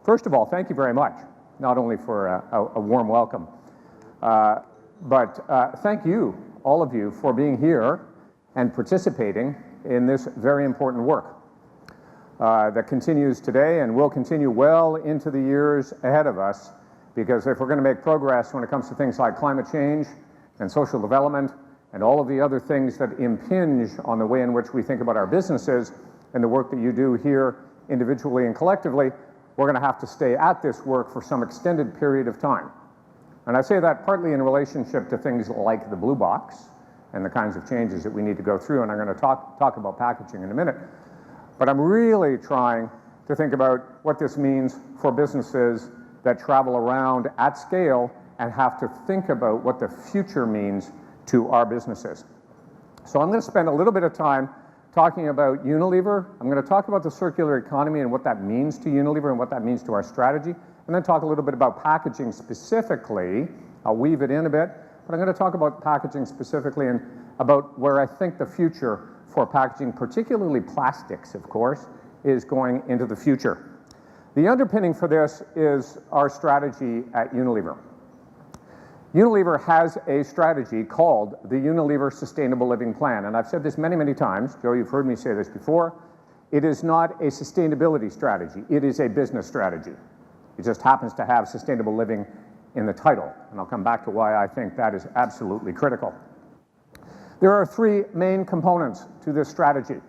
First of all, thank you very much, not only for a warm welcome, but thank you, all of you, for being here and participating in this very important work that continues today and will continue well into the years ahead of us, because if we're going to make progress when it comes to things like climate change and social development and all of the other things that impinge on the way in which we think about our businesses and the work that you do here individually and collectively, we're going to have to stay at this work for some extended period of time. And I say that partly in relationship to things like the blue box and the kinds of changes that we need to go through, and I'm going to talk about packaging in a minute. But I'm really trying to think about what this means for businesses that travel around at scale and have to think about what the future means to our businesses. So I'm going to spend a little bit of time talking about Unilever. I'm going to talk about the circular economy and what that means to Unilever and what that means to our strategy, and then talk a little bit about packaging specifically. I'll weave it in a bit, but I'm going to talk about packaging specifically and about where I think the future for packaging, particularly plastics, of course, is going into the future. The underpinning for this is our strategy at Unilever. Unilever has a strategy called the Unilever Sustainable Living Plan, and I've said this many, many times. Joe, you've heard me say this before. It is not a sustainability strategy. It is a business strategy. It just happens to have sustainable living in the title, and I'll come back to why I think that is absolutely critical. There are three main components to this strategy.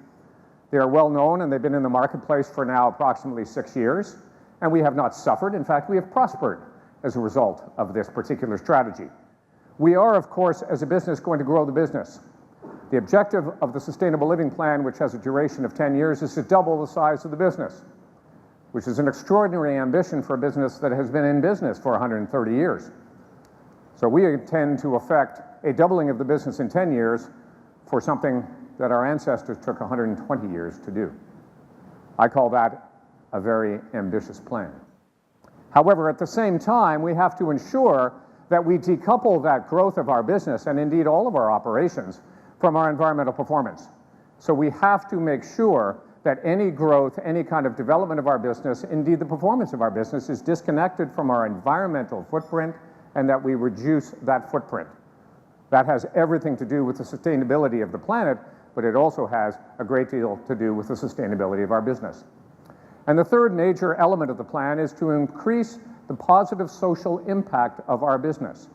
They are well known, and they've been in the marketplace for now approximately 6 years, and we have not suffered. In fact, we have prospered as a result of this particular strategy. We are, of course, as a business, going to grow the business. The objective of the Sustainable Living Plan, which has a duration of 10 years, is to double the size of the business, which is an extraordinary ambition for a business that has been in business for 130 years. So we intend to effect a doubling of the business in 10 years for something that our ancestors took 120 years to do. I call that a very ambitious plan. However, at the same time, we have to ensure that we decouple that growth of our business, and indeed all of our operations, from our environmental performance. So we have to make sure that any growth, any kind of development of our business, indeed the performance of our business, is disconnected from our environmental footprint, and that we reduce that footprint. That has everything to do with the sustainability of the planet, but it also has a great deal to do with the sustainability of our business. And the third major element of the plan is to increase the positive social impact of our business.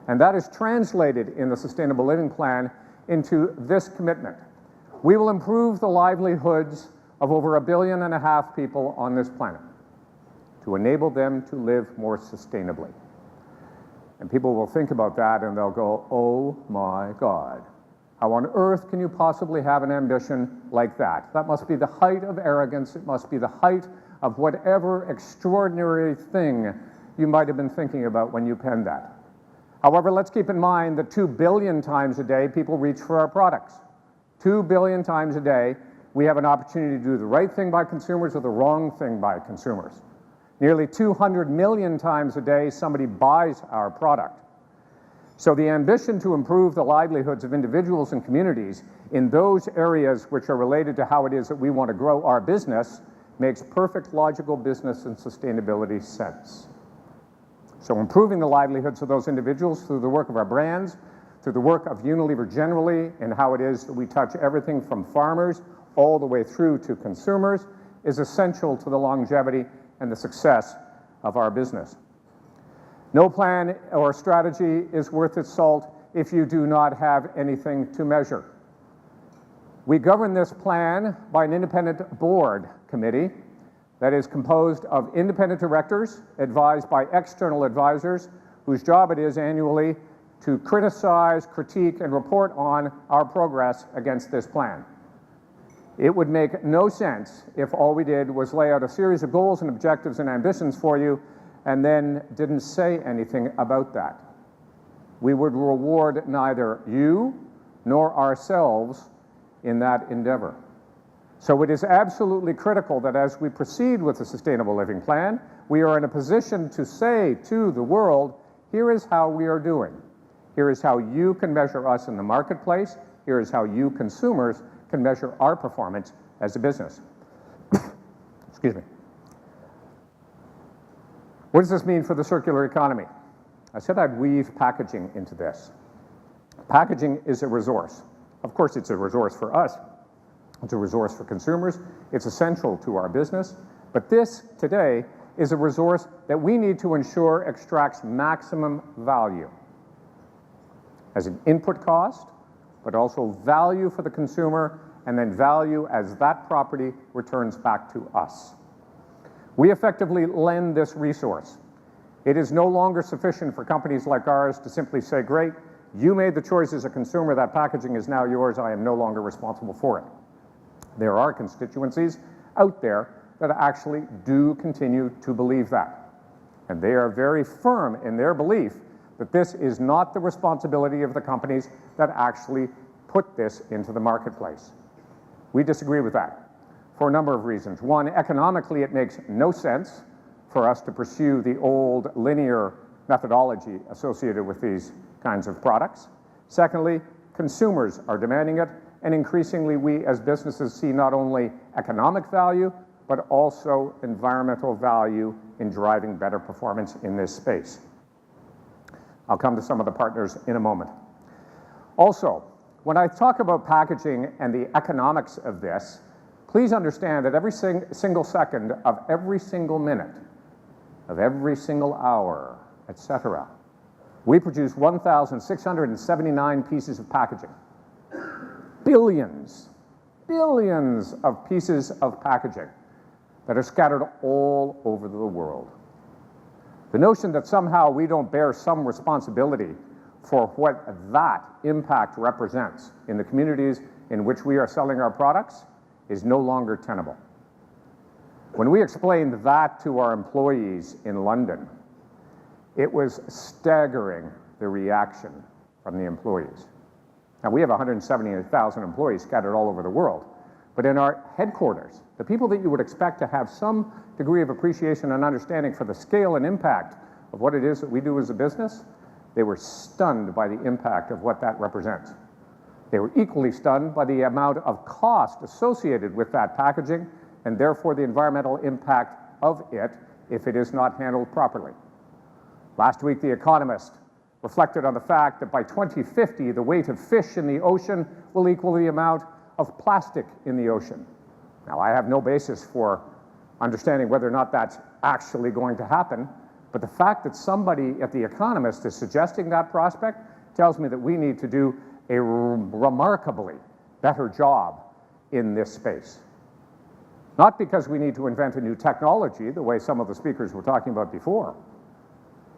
And that is translated in the Sustainable Living Plan into this commitment. We will improve the livelihoods of over 1.5 billion people on this planet to enable them to live more sustainably. And people will think about that and they'll go, oh my God, how on earth can you possibly have an ambition like that? That must be the height of arrogance. It must be the height of whatever extraordinary thing you might have been thinking about when you penned that. However, let's keep in mind that 2 billion times a day people reach for our products. 2 billion times a day we have an opportunity to do the right thing by consumers or the wrong thing by consumers. Nearly 200 million times a day somebody buys our product. So the ambition to improve the livelihoods of individuals and communities in those areas which are related to how it is that we want to grow our business makes perfect logical business and sustainability sense. So improving the livelihoods of those individuals through the work of our brands, through the work of Unilever generally, and how it is that we touch everything from farmers all the way through to consumers, is essential to the longevity and the success of our business. No plan or strategy is worth its salt if you do not have anything to measure. We govern this plan by an independent board committee that is composed of independent directors advised by external advisors whose job it is annually to criticize, critique, and report on our progress against this plan. It would make no sense if all we did was lay out a series of goals and objectives and ambitions for you and then didn't say anything about that. We would reward neither you nor ourselves in that endeavor. So it is absolutely critical that as we proceed with the Sustainable Living Plan, we are in a position to say to the world, here is how we are doing. Here is how you can measure us in the marketplace. Here is how you consumers can measure our performance as a business. Excuse me. What does this mean for the circular economy? I said I'd weave packaging into this. Packaging is a resource. Of course, it's a resource for us. It's a resource for consumers. It's essential to our business. But this, today, is a resource that we need to ensure extracts maximum value as an input cost, but also value for the consumer, and then value as that property returns back to us. We effectively lend this resource. It is no longer sufficient for companies like ours to simply say, great, you made the choice as a consumer, that packaging is now yours, I am no longer responsible for it. There are constituencies out there that actually do continue to believe that. And they are very firm in their belief that this is not the responsibility of the companies that actually put this into the marketplace. We disagree with that for a number of reasons. One, economically, it makes no sense for us to pursue the old linear methodology associated with these kinds of products. Secondly, consumers are demanding it, and increasingly we as businesses see not only economic value, but also environmental value in driving better performance in this space. I'll come to some of the partners in a moment. Also, when I talk about packaging and the economics of this, please understand that every single second of every single minute, of every single hour, etc., we produce 1,679 pieces of packaging. Billions of pieces of packaging that are scattered all over the world. The notion that somehow we don't bear some responsibility for what that impact represents in the communities in which we are selling our products is no longer tenable. When we explained that to our employees in London, it was staggering, the reaction from the employees. Now, we have 178,000 employees scattered all over the world, but in our headquarters, the people that you would expect to have some degree of appreciation and understanding for the scale and impact of what it is that we do as a business, they were stunned by the impact of what that represents. They were equally stunned by the amount of cost associated with that packaging, and therefore the environmental impact of it if it is not handled properly. Last week, The Economist reflected on the fact that by 2050, the weight of fish in the ocean will equal the amount of plastic in the ocean. Now, I have no basis for understanding whether or not that's actually going to happen, but the fact that somebody at The Economist is suggesting that prospect tells me that we need to do a remarkably better job in this space. Not because we need to invent a new technology, the way some of the speakers were talking about before,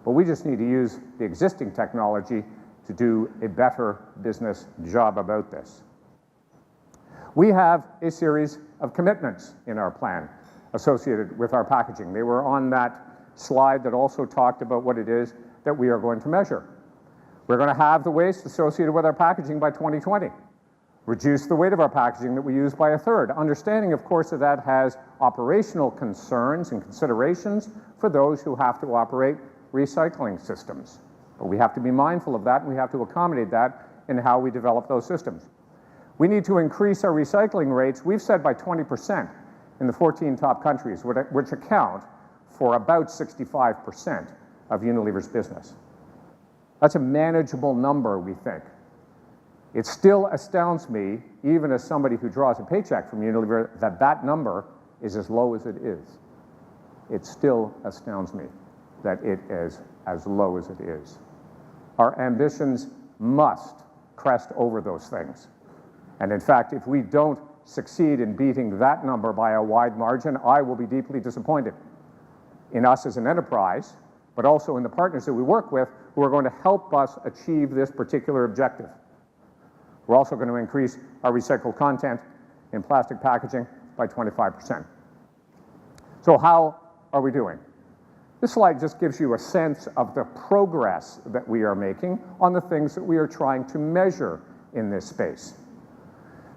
but we just need to use the existing technology to do a better business job about this. We have a series of commitments in our plan associated with our packaging. They were on that slide that also talked about what it is that we are going to measure. We're going to have the waste associated with our packaging by 2020. Reduce the weight of our packaging that we use by a third. Understanding, of course, that that has operational concerns and considerations for those who have to operate recycling systems. But we have to be mindful of that, and we have to accommodate that in how we develop those systems. We need to increase our recycling rates, we've said by 20% in the 14 top countries, which account for about 65% of Unilever's business. That's a manageable number, we think. It still astounds me, even as somebody who draws a paycheck from Unilever, that that number is as low as it is. It still astounds me that it is as low as it is. Our ambitions must crest over those things. And in fact, if we don't succeed in beating that number by a wide margin, I will be deeply disappointed in us as an enterprise, but also in the partners that we work with who are going to help us achieve this particular objective. We're also going to increase our recycled content in plastic packaging by 25%. So how are we doing? This slide just gives you a sense of the progress that we are making on the things that we are trying to measure in this space.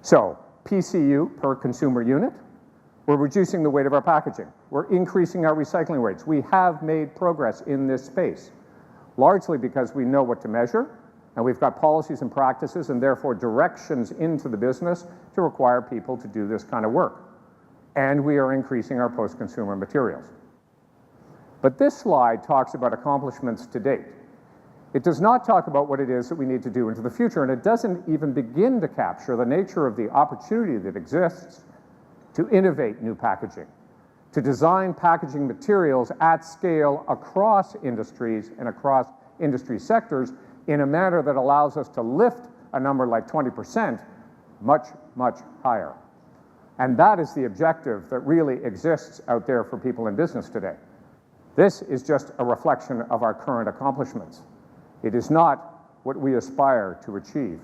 So, PCU, per consumer unit, we're reducing the weight of our packaging. We're increasing our recycling rates. We have made progress in this space, largely because we know what to measure, and we've got policies and practices and therefore directions into the business to require people to do this kind of work. And we are increasing our post-consumer materials. But this slide talks about accomplishments to date. It does not talk about what it is that we need to do into the future, and it doesn't even begin to capture the nature of the opportunity that exists to innovate new packaging, to design packaging materials at scale across industries and across industry sectors in a manner that allows us to lift a number like 20% much, much higher. And that is the objective that really exists out there for people in business today. This is just a reflection of our current accomplishments. It is not what we aspire to achieve.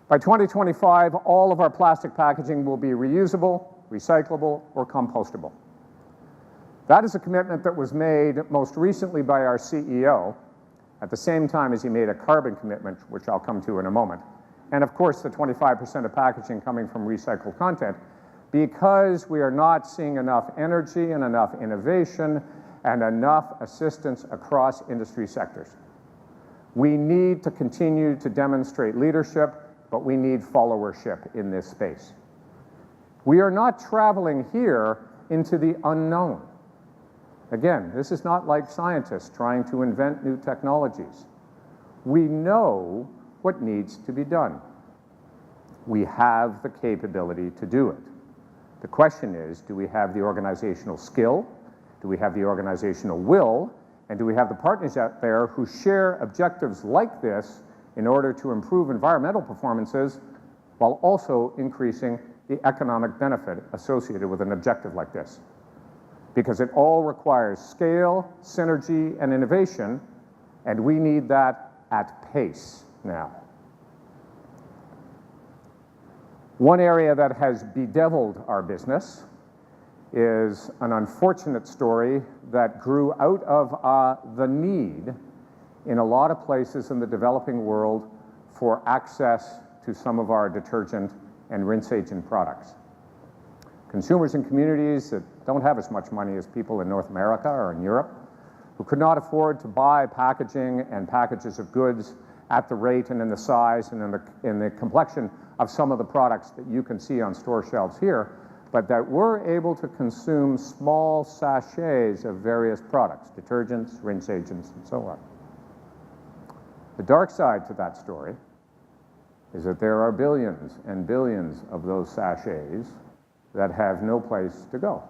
By 2025, all of our plastic packaging will be reusable, recyclable, or compostable. That is a commitment that was made most recently by our CEO at the same time as he made a carbon commitment, which I'll come to in a moment. And of course, the 25% of packaging coming from recycled content, because we are not seeing enough energy and enough innovation and enough assistance across industry sectors. We need to continue to demonstrate leadership, but we need followership in this space. We are not traveling here into the unknown. Again, this is not like scientists trying to invent new technologies. We know what needs to be done. We have the capability to do it. The question is, do we have the organizational skill? Do we have the organizational will? And do we have the partners out there who share objectives like this in order to improve environmental performances while also increasing the economic benefit associated with an objective like this? Because it all requires scale, synergy, and innovation, and we need that at pace now. One area that has bedeviled our business is an unfortunate story that grew out of the need in a lot of places in the developing world for access to some of our detergent and rinse agent products. Consumers in communities that don't have as much money as people in North America or in Europe, who could not afford to buy packaging and packages of goods at the rate and in the size and in the complexion of some of the products that you can see on store shelves here, but that were able to consume small sachets of various products, detergents, rinse agents, and so on. The dark side to that story is that there are billions and billions of those sachets that have no place to go.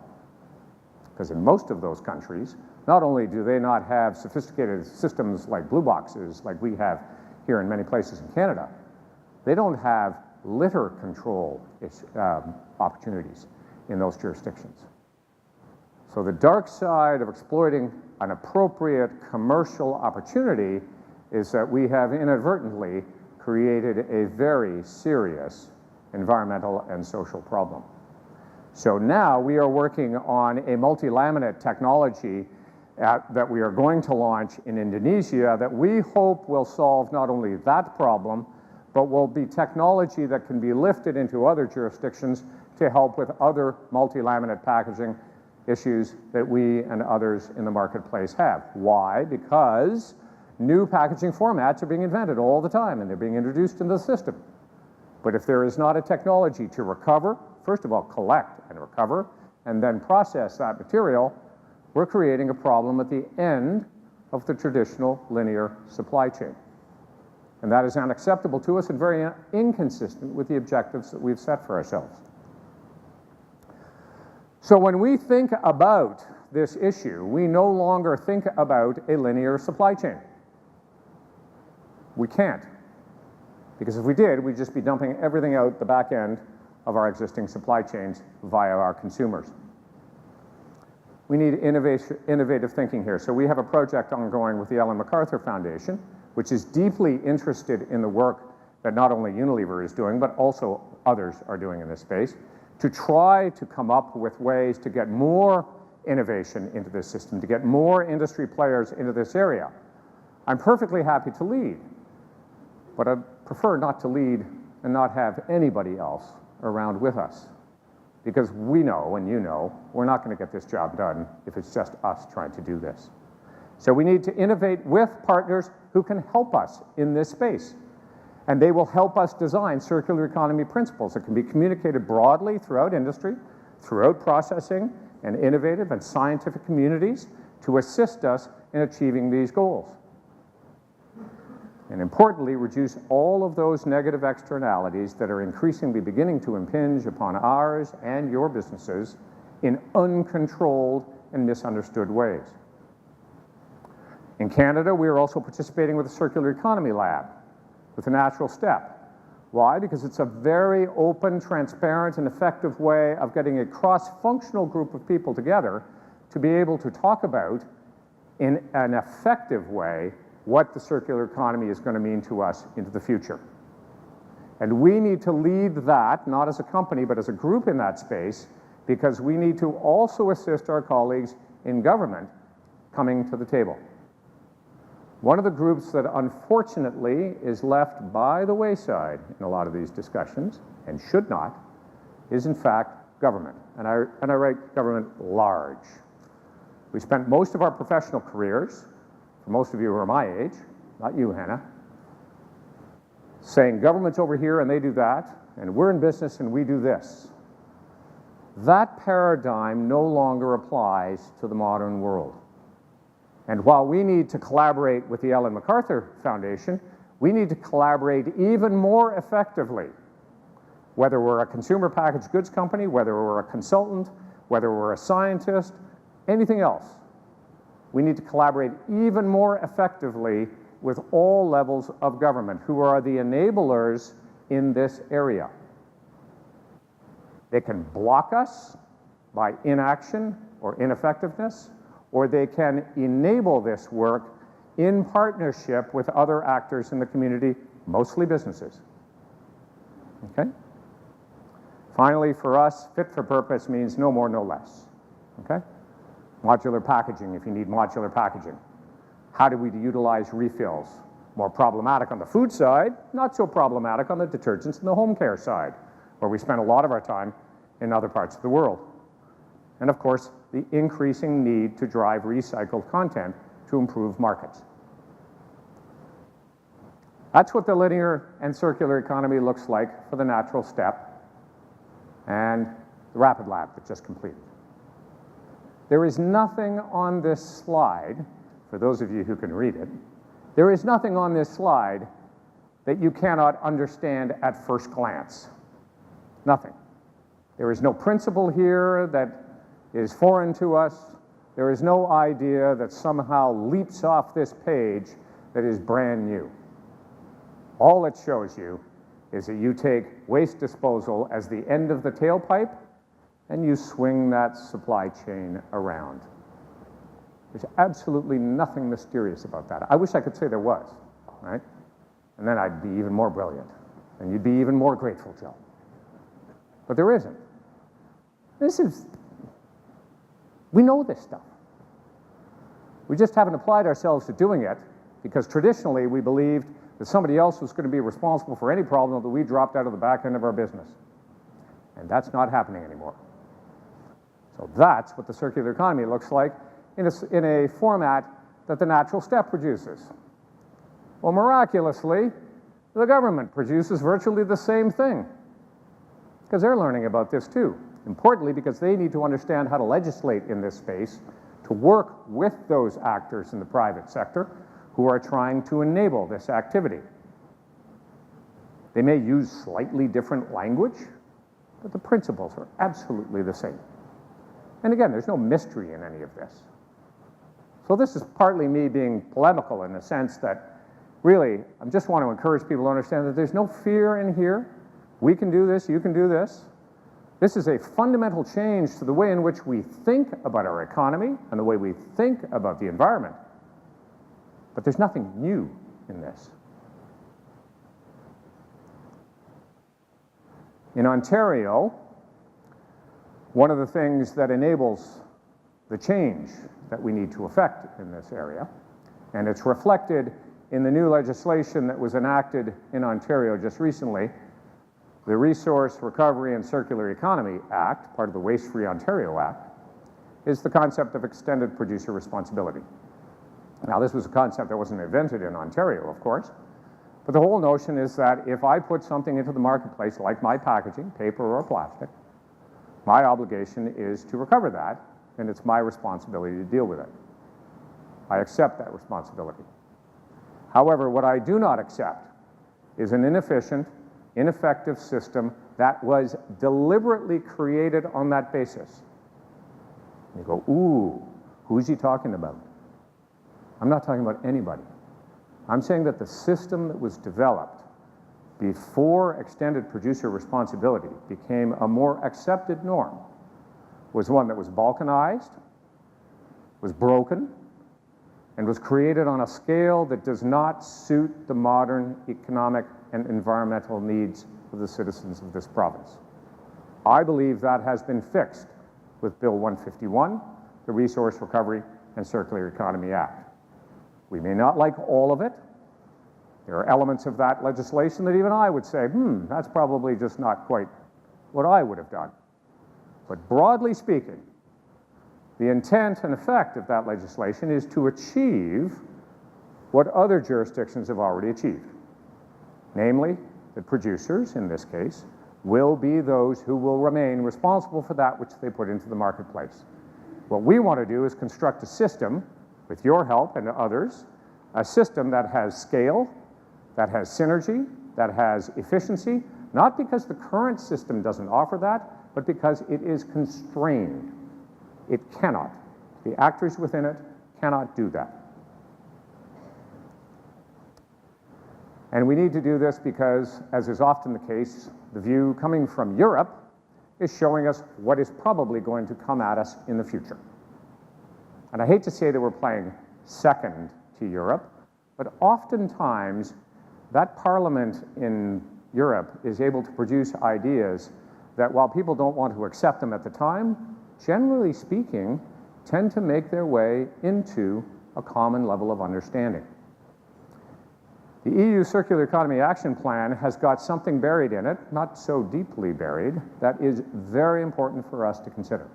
Because in most of those countries, not only do they not have sophisticated systems like blue boxes like we have here in many places in Canada, they don't have litter control opportunities in those jurisdictions. So the dark side of exploiting an appropriate commercial opportunity is that we have inadvertently created a very serious environmental and social problem. So now we are working on a multi-laminate technology that we are going to launch in Indonesia that we hope will solve not only that problem, but will be technology that can be lifted into other jurisdictions to help with other multi-laminate packaging issues that we and others in the marketplace have. Why? Because new packaging formats are being invented all the time and they're being introduced into the system. But if there is not a technology to recover, first of all, collect and recover, and then process that material, we're creating a problem at the end of the traditional linear supply chain. And that is unacceptable to us and very inconsistent with the objectives that we've set for ourselves. So when we think about this issue, we no longer think about a linear supply chain. We can't. Because if we did, we'd just be dumping everything out the back end of our existing supply chains via our consumers. We need innovative thinking here. So we have a project ongoing with the Ellen MacArthur Foundation, which is deeply interested in the work that not only Unilever is doing, but also others are doing in this space, to try to come up with ways to get more innovation into this system, to get more industry players into this area. I'm perfectly happy to lead, but I'd prefer not to lead and not have anybody else around with us. Because we know, and you know, we're not going to get this job done if it's just us trying to do this. So we need to innovate with partners who can help us in this space. And they will help us design circular economy principles that can be communicated broadly throughout industry, throughout processing, and innovative and scientific communities to assist us in achieving these goals. And importantly, reduce all of those negative externalities that are increasingly beginning to impinge upon ours and your businesses in uncontrolled and misunderstood ways. In Canada, we are also participating with the Circular Economy Lab, with the Natural Step. Why? Because it's a very open, transparent, and effective way of getting a cross-functional group of people together to be able to talk about, in an effective way, what the circular economy is going to mean to us into the future. And we need to lead that, not as a company, but as a group in that space, because we need to also assist our colleagues in government coming to the table. One of the groups that unfortunately is left by the wayside in a lot of these discussions, and should not, is in fact government. And I write government large. We spent most of our professional careers, for most of you who are my age, not you, Hannah, saying government's over here and they do that, and we're in business and we do this. That paradigm no longer applies to the modern world. And while we need to collaborate with the Ellen MacArthur Foundation, we need to collaborate even more effectively. Whether we're a consumer packaged goods company, whether we're a consultant, whether we're a scientist, anything else, we need to collaborate even more effectively with all levels of government who are the enablers in this area. They can block us by inaction or ineffectiveness, or they can enable this work in partnership with other actors in the community, mostly businesses. Okay? Finally, for us, fit for purpose means no more, no less. Okay? Modular packaging, if you need modular packaging. How do we utilize refills? More problematic on the food side, not so problematic on the detergents and the home care side, where we spend a lot of our time in other parts of the world. And of course, the increasing need to drive recycled content to improve markets. That's what the linear and circular economy looks like for the Natural Step and the Rapid Lab that just completed. There is nothing on this slide, for those of you who can read it, there is nothing on this slide that you cannot understand at first glance. Nothing. There is no principle here that is foreign to us. There is no idea that somehow leaps off this page that is brand new. All it shows you is that you take waste disposal as the end of the tailpipe and you swing that supply chain around. There's absolutely nothing mysterious about that. I wish I could say there was, right? And then I'd be even more brilliant, and you'd be even more grateful, Joe. But there isn't. We know this stuff. We just haven't applied ourselves to doing it because traditionally we believed that somebody else was going to be responsible for any problem that we dropped out of the back end of our business. And that's not happening anymore. So that's what the circular economy looks like in a format that the Natural Step produces. Well, miraculously, the government produces virtually the same thing because they're learning about this too. Importantly, because they need to understand how to legislate in this space to work with those actors in the private sector who are trying to enable this activity. They may use slightly different language, but the principles are absolutely the same. And again, there's no mystery in any of this. So this is partly me being polemical in the sense that really, I just want to encourage people to understand that there's no fear in here. We can do this, you can do this. This is a fundamental change to the way in which we think about our economy and the way we think about the environment. But there's nothing new in this. In Ontario, one of the things that enables the change that we need to effect in this area, and it's reflected in the new legislation that was enacted in Ontario just recently, the Resource Recovery and Circular Economy Act, part of the Waste Free Ontario Act, is the concept of extended producer responsibility. Now, this was a concept that wasn't invented in Ontario, of course, but the whole notion is that if I put something into the marketplace, like my packaging, paper or plastic, my obligation is to recover that and it's my responsibility to deal with it. I accept that responsibility. However, what I do not accept is an inefficient, ineffective system that was deliberately created on that basis. You go, ooh, who's he talking about? I'm not talking about anybody. I'm saying that the system that was developed before extended producer responsibility became a more accepted norm was one that was balkanized, was broken, and was created on a scale that does not suit the modern economic and environmental needs of the citizens of this province. I believe that has been fixed with Bill 151, the Resource Recovery and Circular Economy Act. We may not like all of it. There are elements of that legislation that even I would say, that's probably just not quite what I would have done. But broadly speaking, the intent and effect of that legislation is to achieve what other jurisdictions have already achieved. Namely, that producers, in this case, will be those who will remain responsible for that which they put into the marketplace. What we want to do is construct a system, with your help and others, a system that has scale, that has synergy, that has efficiency, not because the current system doesn't offer that, but because it is constrained. It cannot. The actors within it cannot do that. And we need to do this because, as is often the case, the view coming from Europe is showing us what is probably going to come at us in the future. And I hate to say that we're playing second to Europe, but oftentimes that parliament in Europe is able to produce ideas that, while people don't want to accept them at the time, generally speaking, tend to make their way into a common level of understanding. The EU Circular Economy Action Plan has got something buried in it, not so deeply buried, that is very important for us to consider.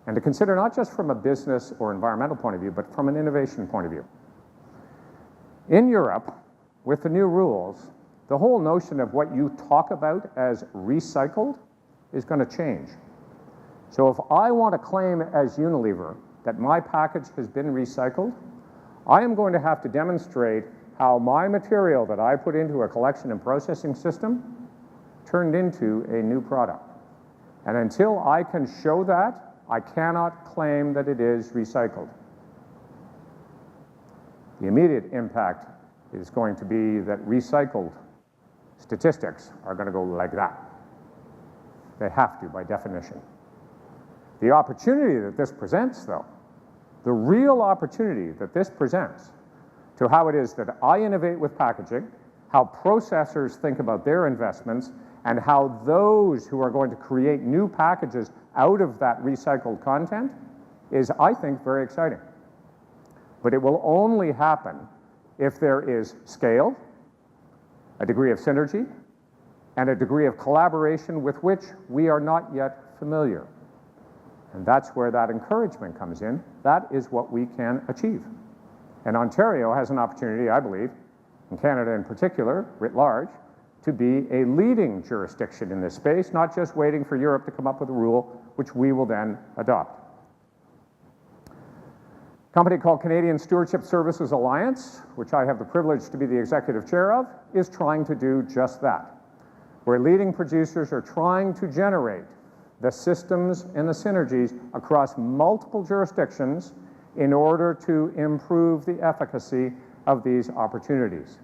And to consider not just from a business or environmental point of view, but from an innovation point of view. In Europe, with the new rules, the whole notion of what you talk about as recycled is going to change. So if I want to claim as Unilever that my package has been recycled, I am going to have to demonstrate how my material that I put into a collection and processing system turned into a new product. And until I can show that, I cannot claim that it is recycled. The immediate impact is going to be that recycled statistics are going to go like that. They have to, by definition. The opportunity that this presents, though, the real opportunity that this presents to how it is that I innovate with packaging, how processors think about their investments, and how those who are going to create new packages out of that recycled content is, I think, very exciting. But it will only happen if there is scale, a degree of synergy, and a degree of collaboration with which we are not yet familiar. And that's where that encouragement comes in. That is what we can achieve. And Ontario has an opportunity, I believe, and Canada in particular, writ large, to be a leading jurisdiction in this space, not just waiting for Europe to come up with a rule which we will then adopt. A company called Canadian Stewardship Services Alliance, which I have the privilege to be the executive chair of, is trying to do just that, where leading producers are trying to generate the systems and the synergies across multiple jurisdictions in order to improve the efficacy of these opportunities.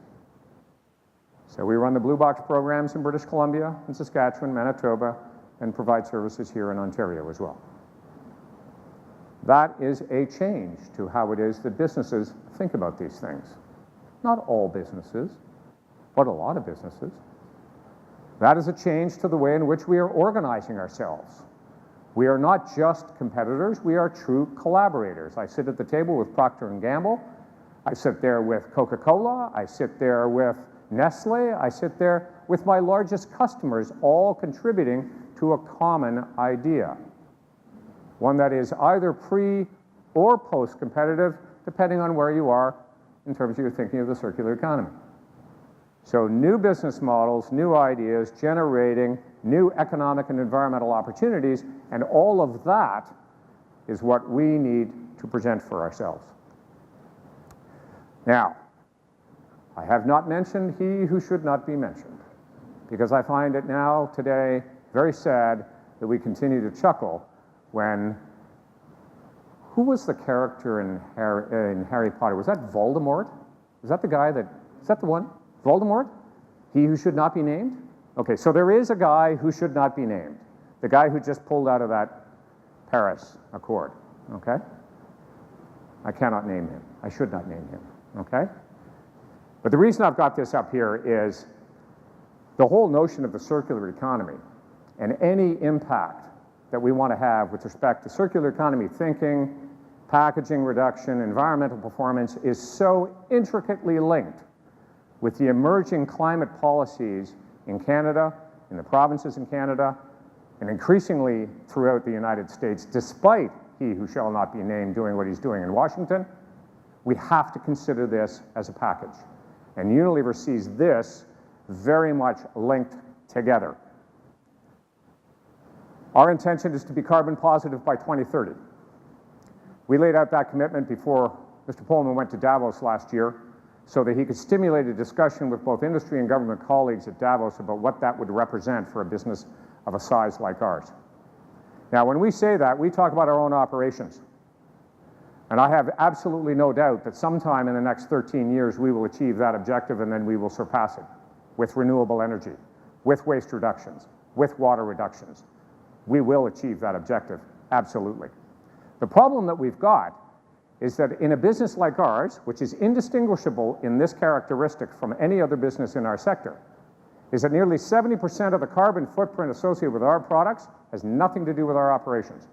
So we run the Blue Box programs in British Columbia, in Saskatchewan, Manitoba, and provide services here in Ontario as well. That is a change to how it is that businesses think about these things. Not all businesses, but a lot of businesses. That is a change to the way in which we are organizing ourselves. We are not just competitors, we are true collaborators. I sit at the table with Procter & Gamble, I sit there with Coca-Cola, I sit there with Nestle, I sit there with my largest customers, all contributing to a common idea. One that is either pre or post-competitive, depending on where you are in terms of your thinking of the circular economy. So new business models, new ideas, generating new economic and environmental opportunities, and all of that is what we need to present for ourselves. Now, I have not mentioned he who should not be mentioned, because I find it now, today, very sad that we continue to chuckle when, who was the character in Harry Potter? Was that Voldemort? Was that the guy that, is that the one? Voldemort? He who should not be named? Okay, so there is a guy who should not be named. The guy who just pulled out of that Paris Accord, okay? I cannot name him. I should not name him, okay? But the reason I've got this up here is the whole notion of the circular economy and any impact that we want to have with respect to circular economy thinking, packaging reduction, environmental performance is so intricately linked with the emerging climate policies in Canada, in the provinces in Canada, and increasingly throughout the United States, despite he who shall not be named doing what he's doing in Washington. We have to consider this as a package. And Unilever sees this very much linked together. Our intention is to be carbon positive by 2030. We laid out that commitment before Mr. Pullman went to Davos last year so that he could stimulate a discussion with both industry and government colleagues at Davos about what that would represent for a business of a size like ours. Now, when we say that, we talk about our own operations. And I have absolutely no doubt that sometime in the next 13 years, we will achieve that objective and then we will surpass it with renewable energy, with waste reductions, with water reductions. We will achieve that objective, absolutely. The problem that we've got is that in a business like ours, which is indistinguishable in this characteristic from any other business in our sector, is that nearly 70% of the carbon footprint associated with our products has nothing to do with our operations.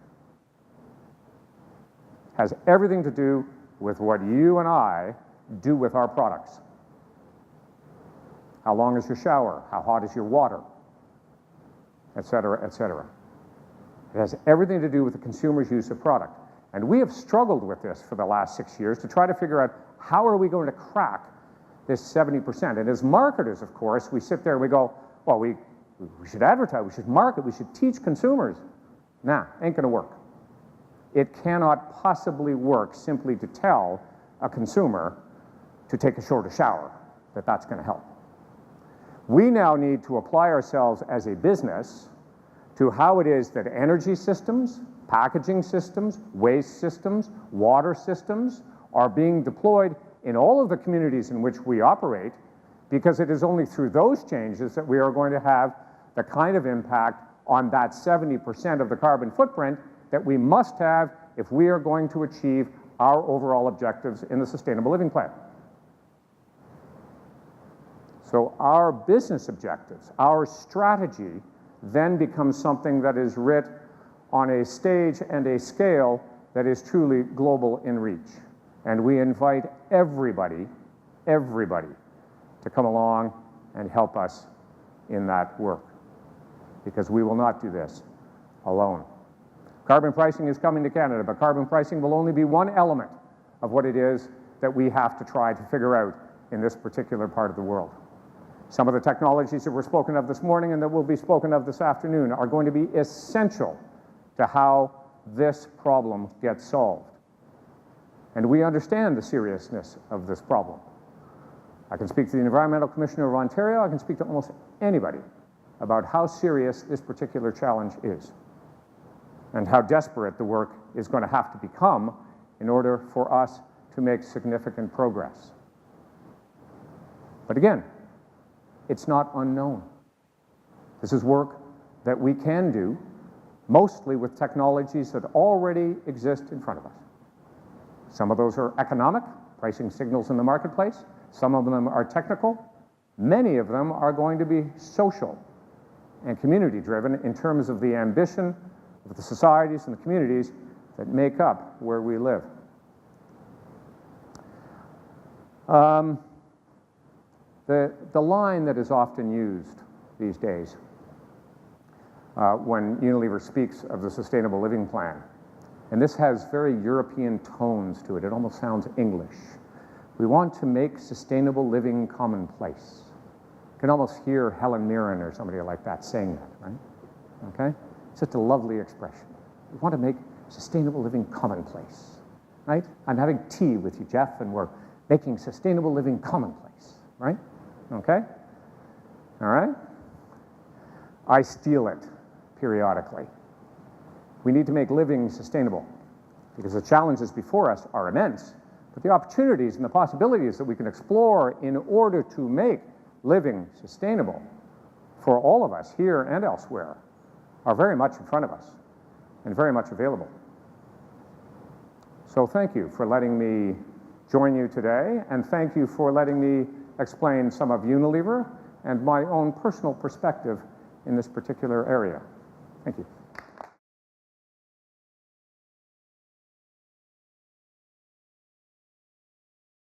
Has everything to do with what you and I do with our products. How long is your shower? How hot is your water? Et cetera, et cetera. It has everything to do with the consumer's use of product. And we have struggled with this for the last 6 years to try to figure out how are we going to crack this 70%. And as marketers, of course, we sit there and we go, well, we should advertise, we should market, we should teach consumers. Nah, ain't gonna work. It cannot possibly work simply to tell a consumer to take a shorter shower, that that's gonna help. We now need to apply ourselves as a business to how it is that energy systems, packaging systems, waste systems, water systems are being deployed in all of the communities in which we operate, because it is only through those changes that we are going to have the kind of impact on that 70% of the carbon footprint that we must have if we are going to achieve our overall objectives in the Sustainable Living Plan. So our business objectives, our strategy, then becomes something that is writ on a stage and a scale that is truly global in reach. And we invite everybody to come along and help us in that work, because we will not do this alone. Carbon pricing is coming to Canada, but carbon pricing will only be one element of what it is that we have to try to figure out in this particular part of the world. Some of the technologies that were spoken of this morning and that will be spoken of this afternoon are going to be essential to how this problem gets solved. And we understand the seriousness of this problem. I can speak to the Environmental Commissioner of Ontario, I can speak to almost anybody about how serious this particular challenge is and how desperate the work is going to have to become in order for us to make significant progress. But again, it's not unknown. This is work that we can do, mostly with technologies that already exist in front of us. Some of those are economic, pricing signals in the marketplace. Some of them are technical. Many of them are going to be social and community-driven in terms of the ambition of the societies and the communities that make up where we live. The line that is often used these days when Unilever speaks of the Sustainable Living Plan, and this has very European tones to it, it almost sounds English. We want to make sustainable living commonplace. You can almost hear Helen Mirren or somebody like that saying that, right? Okay? It's just a lovely expression. We want to make sustainable living commonplace, right? I'm having tea with you, Jeff, and we're making sustainable living commonplace, right? Okay? All right? I steal it periodically. We need to make living sustainable because the challenges before us are immense, but the opportunities and the possibilities that we can explore in order to make living sustainable for all of us here and elsewhere are very much in front of us and very much available. So thank you for letting me join you today, and thank you for letting me explain some of Unilever and my own personal perspective in this particular area. Thank you.